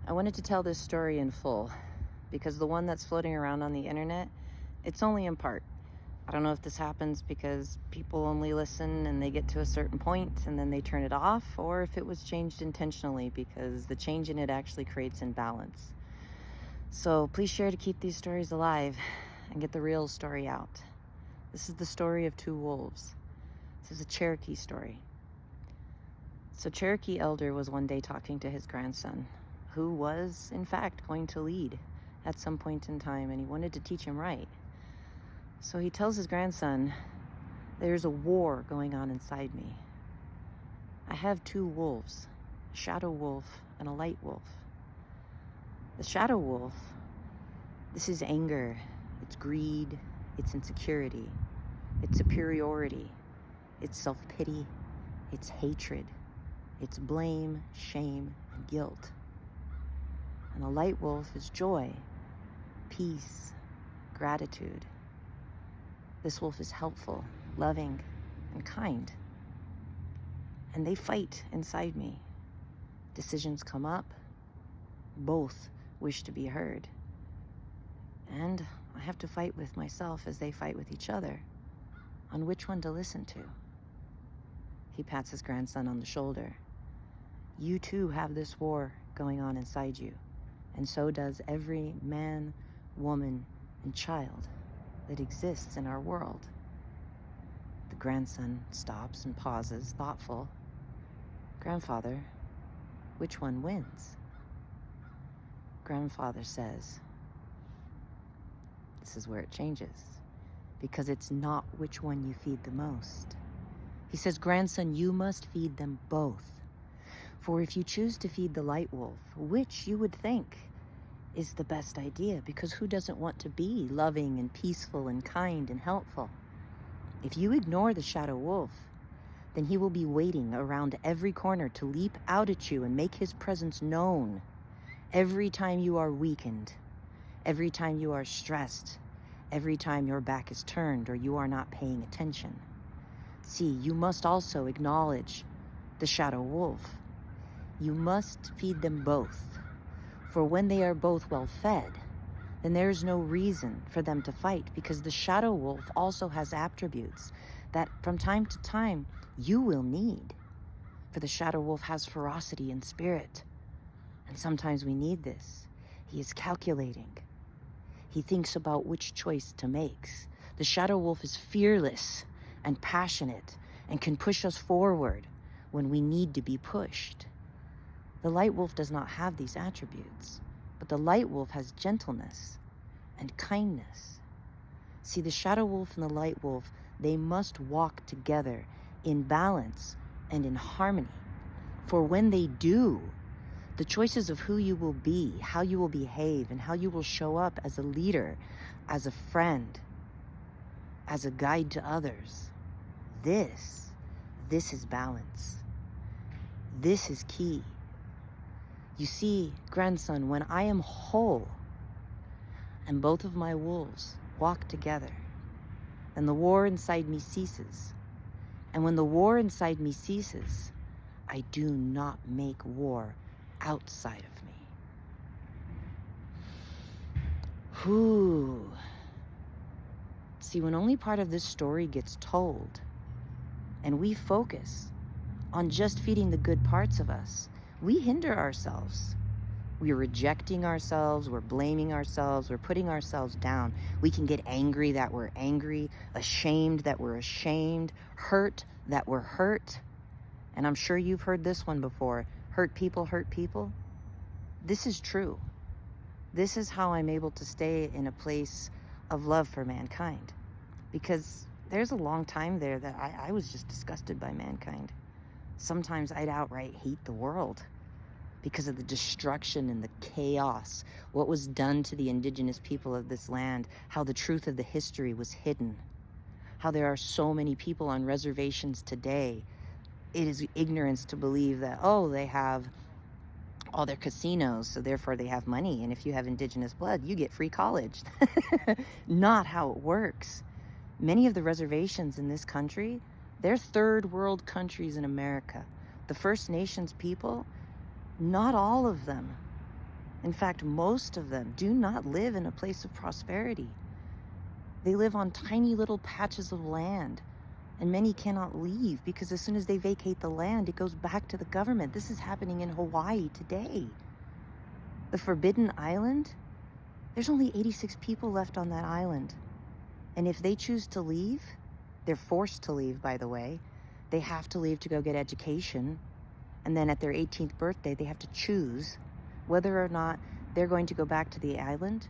I wanted to tell this story in full because the one that's floating around on the internet, it's only in part. I don't know if this happens because people only listen and they get to a certain point and then they turn it off, or if it was changed intentionally because the change in it actually creates imbalance. So please share to keep these stories alive and get the real story out. This is the story of two wolves. This is a Cherokee story. So Cherokee Elder was one day talking to his grandson, who was, in fact, going to lead at some point in time, and he wanted to teach him right. So he tells his grandson, "There's a war going on inside me. I have two wolves, a shadow wolf and a light wolf. The shadow wolf, this is anger, it's greed, it's insecurity, it's superiority, it's self-pity, it's hatred, it's blame, shame, and guilt. And the light wolf is joy, peace, gratitude. This wolf is helpful, loving, and kind. And they fight inside me. Decisions come up. Both wish to be heard. And I have to fight with myself as they fight with each other on which one to listen to." He pats his grandson on the shoulder. "You too have this war going on inside you, and so does every man, woman, and child that exists in our world." The grandson stops and pauses, thoughtful. "Grandfather, which one wins?" Grandfather says, this is where it changes, because it's not which one you feed the most. He says, "Grandson, you must feed them both. For if you choose to feed the light wolf, which you would think is the best idea, because who doesn't want to be loving and peaceful and kind and helpful? If you ignore the shadow wolf, then he will be waiting around every corner to leap out at you and make his presence known every time you are weakened, every time you are stressed, every time your back is turned or you are not paying attention. See, you must also acknowledge the shadow wolf. You must feed them both. For when they are both well fed, then there is no reason for them to fight, because the shadow wolf also has attributes that from time to time you will need. For the shadow wolf has ferocity and spirit, and sometimes we need this. He is calculating. He thinks about which choice to make. The shadow wolf is fearless and passionate and can push us forward when we need to be pushed. The light wolf does not have these attributes, but the light wolf has gentleness and kindness. See, the shadow wolf and the light wolf, they must walk together in balance and in harmony. For when they do, the choices of who you will be, how you will behave, and how you will show up as a leader, as a friend, as a guide to others, this is balance. This is key. You see, grandson, when I am whole and both of my wolves walk together, then the war inside me ceases. And when the war inside me ceases, I do not make war outside of me. Whew. See, when only part of this story gets told, and we focus on just feeding the good parts of us, we hinder ourselves. We're rejecting ourselves, we're blaming ourselves, we're putting ourselves down. We can get angry that we're angry, ashamed that we're ashamed, hurt that we're hurt. And I'm sure you've heard this one before. Hurt people hurt people. This is true. This is how I'm able to stay in a place of love for mankind. Because there's a long time there that I was just disgusted by mankind. Sometimes I'd outright hate the world because of the destruction and the chaos, what was done to the indigenous people of this land, how the truth of the history was hidden, how there are so many people on reservations today. It is ignorance to believe that, oh, they have all their casinos, so therefore they have money, and if you have indigenous blood, you get free college. Not how it works. Many of the reservations in this country, they're third world countries in America. The First Nations people, not all of them In fact, most of them do not live in a place of prosperity. They live on tiny little patches of land, and many cannot leave because as soon as they vacate the land, it goes back to the government. This is happening in Hawaii today. The Forbidden Island, there's only 86 people left on that island. And if they choose to leave, they're forced to leave, by the way. They have to leave to go get education. And then at their 18th birthday, they have to choose whether or not they're going to go back to the island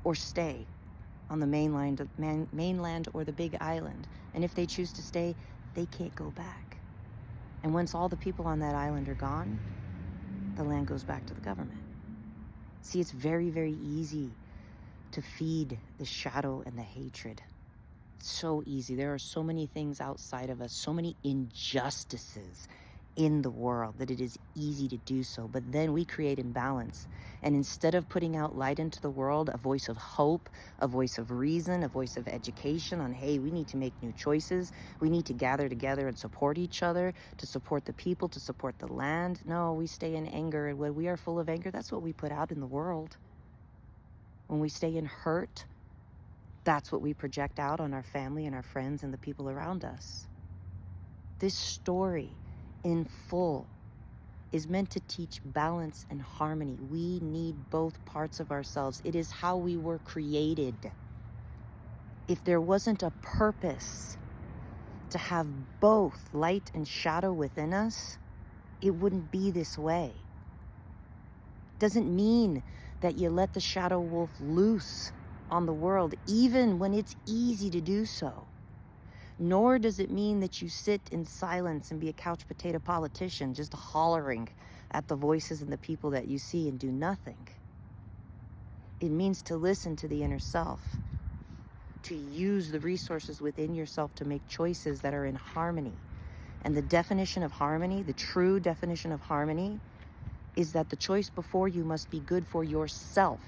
or stay on the mainland or the big island. And if they choose to stay, they can't go back. And once all the people on that island are gone, the land goes back to the government. See, it's very, very easy to feed the shadow and the hatred. It's so easy. There are so many things outside of us, so many injustices in the world that it is easy to do so. But then we create imbalance. And instead of putting out light into the world, a voice of hope, a voice of reason, a voice of education on, hey, we need to make new choices. We need to gather together and support each other, to support the people, to support the land. No, we stay in anger. And when we are full of anger, that's what we put out in the world. When we stay in hurt, that's what we project out on our family and our friends and the people around us. This story in full is meant to teach balance and harmony. We need both parts of ourselves. It is how we were created. If there wasn't a purpose to have both light and shadow within us, it wouldn't be this way. Doesn't mean that you let the shadow wolf loose on the world, even when it's easy to do so. Nor does it mean that you sit in silence and be a couch potato politician just hollering at the voices and the people that you see and do nothing. It means to listen to the inner self, to use the resources within yourself to make choices that are in harmony. And the definition of harmony, the true definition of harmony, is that the choice before you must be good for yourself,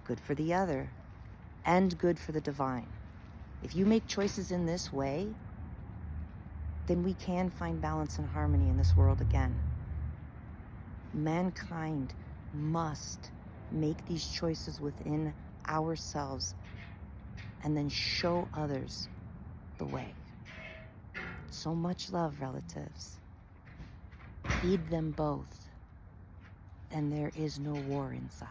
good for the other, and good for the divine. If you make choices in this way, then we can find balance and harmony in this world again. Mankind must make these choices within ourselves and then show others the way. So much love, relatives. Feed them both, and there is no war inside.